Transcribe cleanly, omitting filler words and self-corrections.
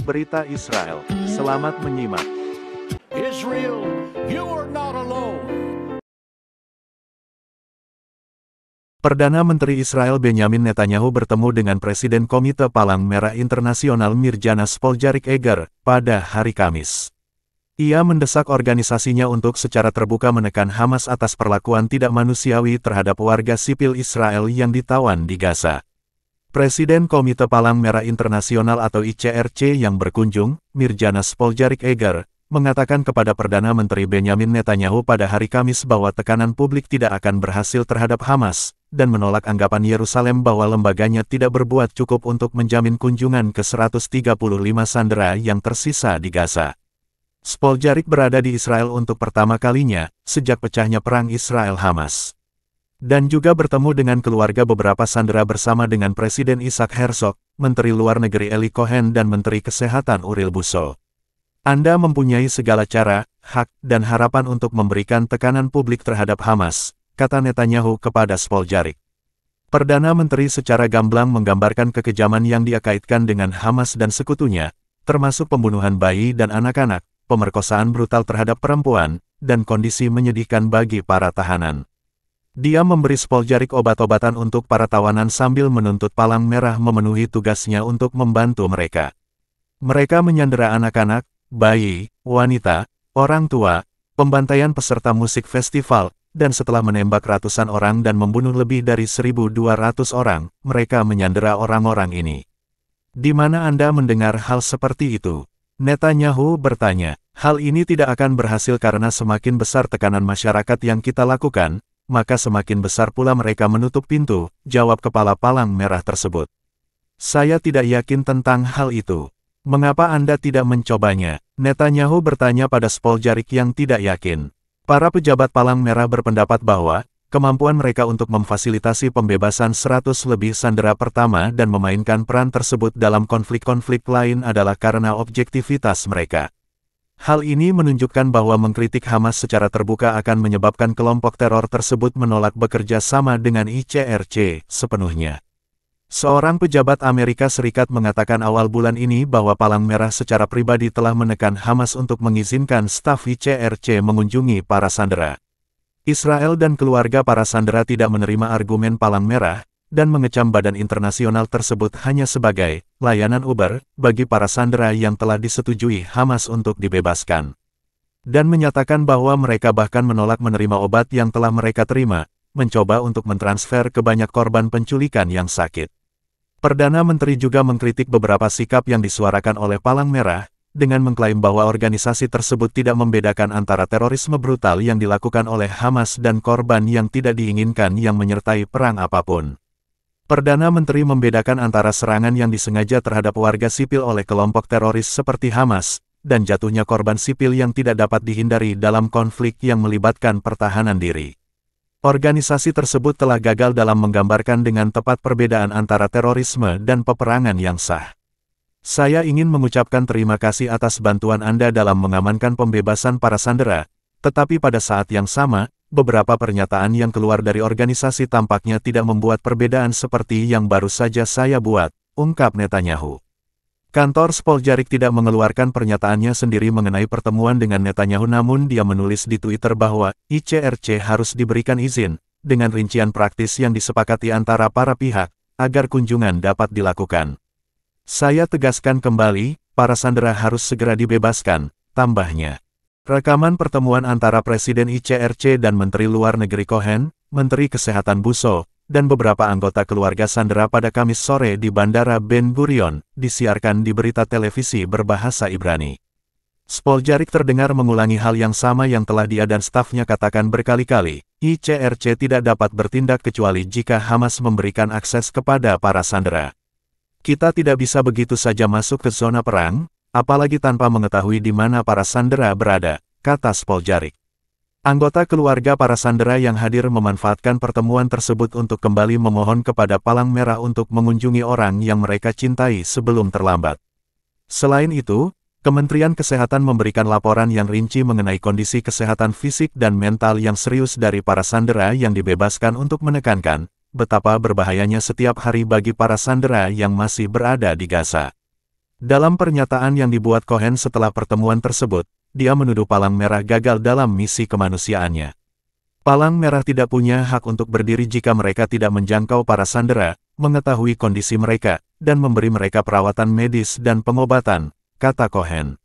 Berita Israel. Selamat menyimak. Israel, you are not alone. Perdana Menteri Israel Benyamin Netanyahu bertemu dengan Presiden Komite Palang Merah Internasional Mirjana Spoljaric-Egger pada hari Kamis. Ia mendesak organisasinya untuk secara terbuka menekan Hamas atas perlakuan tidak manusiawi terhadap warga sipil Israel yang ditawan di Gaza. Presiden Komite Palang Merah Internasional atau ICRC yang berkunjung, Mirjana Spoljaric-Egger, mengatakan kepada Perdana Menteri Benyamin Netanyahu pada hari Kamis bahwa tekanan publik tidak akan berhasil terhadap Hamas, dan menolak anggapan Yerusalem bahwa lembaganya tidak berbuat cukup untuk menjamin kunjungan ke 135 sandera yang tersisa di Gaza. Spoljaric berada di Israel untuk pertama kalinya, sejak pecahnya perang Israel-Hamas. Dan juga bertemu dengan keluarga beberapa sandera bersama dengan Presiden Isaac Herzog, Menteri Luar Negeri Eli Cohen dan Menteri Kesehatan Uriel Bussow. Anda mempunyai segala cara, hak, dan harapan untuk memberikan tekanan publik terhadap Hamas, kata Netanyahu kepada Spoljaric. Perdana Menteri secara gamblang menggambarkan kekejaman yang dia kaitkan dengan Hamas dan sekutunya, termasuk pembunuhan bayi dan anak-anak, pemerkosaan brutal terhadap perempuan, dan kondisi menyedihkan bagi para tahanan. Dia memberi Spoljaric obat-obatan untuk para tawanan sambil menuntut Palang Merah memenuhi tugasnya untuk membantu mereka. Mereka menyandera anak-anak, bayi, wanita, orang tua, pembantaian peserta musik festival, dan setelah menembak ratusan orang dan membunuh lebih dari 1.200 orang, mereka menyandera orang-orang ini. Di mana Anda mendengar hal seperti itu? Netanyahu bertanya. Hal ini tidak akan berhasil karena semakin besar tekanan masyarakat yang kita lakukan, maka semakin besar pula mereka menutup pintu, jawab kepala Palang Merah tersebut. Saya tidak yakin tentang hal itu. Mengapa Anda tidak mencobanya? Netanyahu bertanya pada Spoljaric yang tidak yakin. Para pejabat Palang Merah berpendapat bahwa, kemampuan mereka untuk memfasilitasi pembebasan 100 lebih sandera pertama dan memainkan peran tersebut dalam konflik-konflik lain adalah karena objektivitas mereka. Hal ini menunjukkan bahwa mengkritik Hamas secara terbuka akan menyebabkan kelompok teror tersebut menolak bekerja sama dengan ICRC sepenuhnya. Seorang pejabat Amerika Serikat mengatakan awal bulan ini bahwa Palang Merah secara pribadi telah menekan Hamas untuk mengizinkan staf ICRC mengunjungi para sandera. Israel dan keluarga para sandera tidak menerima argumen Palang Merah, dan mengecam badan internasional tersebut hanya sebagai layanan Uber bagi para sandera yang telah disetujui Hamas untuk dibebaskan. Dan menyatakan bahwa mereka bahkan menolak menerima obat yang telah mereka terima, mencoba untuk mentransfer ke banyak korban penculikan yang sakit. Perdana Menteri juga mengkritik beberapa sikap yang disuarakan oleh Palang Merah, dengan mengklaim bahwa organisasi tersebut tidak membedakan antara terorisme brutal yang dilakukan oleh Hamas dan korban yang tidak diinginkan yang menyertai perang apapun. Perdana Menteri membedakan antara serangan yang disengaja terhadap warga sipil oleh kelompok teroris seperti Hamas, dan jatuhnya korban sipil yang tidak dapat dihindari dalam konflik yang melibatkan pertahanan diri. Organisasi tersebut telah gagal dalam menggambarkan dengan tepat perbedaan antara terorisme dan peperangan yang sah. Saya ingin mengucapkan terima kasih atas bantuan Anda dalam mengamankan pembebasan para sandera, tetapi pada saat yang sama, beberapa pernyataan yang keluar dari organisasi tampaknya tidak membuat perbedaan seperti yang baru saja saya buat, ungkap Netanyahu. Kantor Spoljaric tidak mengeluarkan pernyataannya sendiri mengenai pertemuan dengan Netanyahu, namun dia menulis di Twitter bahwa ICRC harus diberikan izin, dengan rincian praktis yang disepakati antara para pihak, agar kunjungan dapat dilakukan. Saya tegaskan kembali, para sandera harus segera dibebaskan, tambahnya. Rekaman pertemuan antara Presiden ICRC dan Menteri Luar Negeri Cohen, Menteri Kesehatan Bussow, dan beberapa anggota keluarga sandera pada Kamis sore di Bandara Ben Gurion, disiarkan di berita televisi berbahasa Ibrani. Spoljaric terdengar mengulangi hal yang sama yang telah dia dan stafnya katakan berkali-kali, ICRC tidak dapat bertindak kecuali jika Hamas memberikan akses kepada para sandera. Kita tidak bisa begitu saja masuk ke zona perang, apalagi tanpa mengetahui di mana para sandera berada, kata Spoljaric. Anggota keluarga para sandera yang hadir memanfaatkan pertemuan tersebut untuk kembali memohon kepada Palang Merah untuk mengunjungi orang yang mereka cintai sebelum terlambat. Selain itu, Kementerian Kesehatan memberikan laporan yang rinci mengenai kondisi kesehatan fisik dan mental yang serius dari para sandera yang dibebaskan untuk menekankan betapa berbahayanya setiap hari bagi para sandera yang masih berada di Gaza. Dalam pernyataan yang dibuat Cohen setelah pertemuan tersebut, dia menuduh Palang Merah gagal dalam misi kemanusiaannya. Palang Merah tidak punya hak untuk berdiri jika mereka tidak menjangkau para sandera, mengetahui kondisi mereka, dan memberi mereka perawatan medis dan pengobatan, kata Cohen.